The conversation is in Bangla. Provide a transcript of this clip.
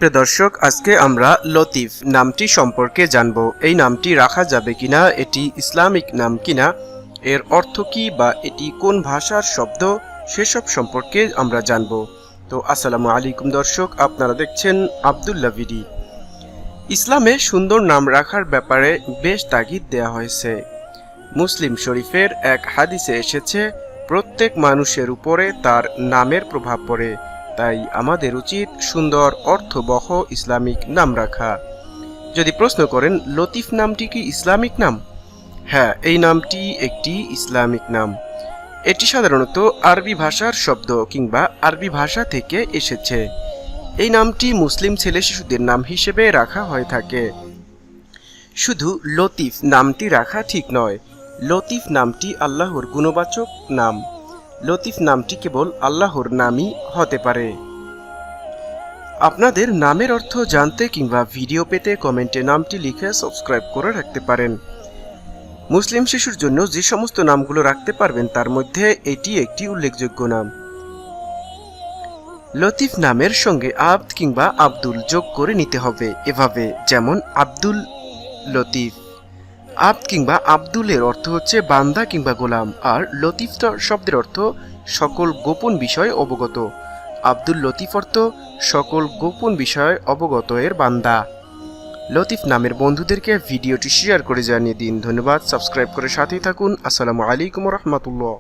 প্রিয় দর্শক, আজকে আমরা লতিফ নামটি সম্পর্কে জানব। এই নামটি রাখা যাবে কিনা, এটি ইসলামিক নাম কিনা, এর অর্থ কি বা এটি কোন ভাষার শব্দ, সেসব সম্পর্কে আমরা জানব। তো আসসালামু আলাইকুম দর্শক, আপনারা দেখছেন আব্দুল্লাহ ভিডি। ইসলামে সুন্দর নাম রাখার ব্যাপারে বেশ তাগিদ দেওয়া হয়েছে। মুসলিম শরীফের এক হাদিসে এসেছে, প্রত্যেক মানুষের উপরে তার নামের প্রভাব পড়ে, তাই আমাদের উচিত সুন্দর অর্থবহ ইসলামিক নাম রাখা। যদি প্রশ্ন করেন লতিফ নামটি কি ইসলামিক নাম, হ্যাঁ, এই নামটি একটি ইসলামিক নাম। এটি সাধারণত আরবি ভাষার শব্দ কিংবা আরবি ভাষা থেকে এসেছে। এই নামটি মুসলিম ছেলে শিশুদের নাম হিসেবে রাখা হয়ে থাকে। শুধু লতিফ নামটি রাখা ঠিক নয়। লতিফ নামটি আল্লাহর গুণবাচক নাম। লতিফ নামটি কেবল আল্লাহর নামই হতে পারে। আপনাদের নামের অর্থ জানতে কিংবা ভিডিও পেতে কমেন্টে নামটি লিখে সাবস্ক্রাইব করে রাখতে পারেন। মুসলিম শিশুর জন্য যে সমস্ত নামগুলো রাখতে পারবেন তার মধ্যে এটি একটি উল্লেখযোগ্য নাম। লতিফ নামের সঙ্গে আব্দ কিংবা আব্দুল যোগ করে নিতে হবে এভাবে, যেমন আব্দুল লতিফ। আব্দ কিংবা আব্দুলের অর্থ হচ্ছে বান্দা কিংবা গোলাম, আর লতিফ শব্দের অর্থ সকল গোপন বিষয়ে অবগত। আব্দুল লতিফ অর্থ সকল গোপন বিষয়ে অবগত এর বান্দা। লতিফ নামের বন্ধুদেরকে ভিডিওটি শেয়ার করে জানিয়ে দিন। ধন্যবাদ। সাবস্ক্রাইব করে সাথেই থাকুন। আসসালামু আলাইকুম রহমতুল্লাহ।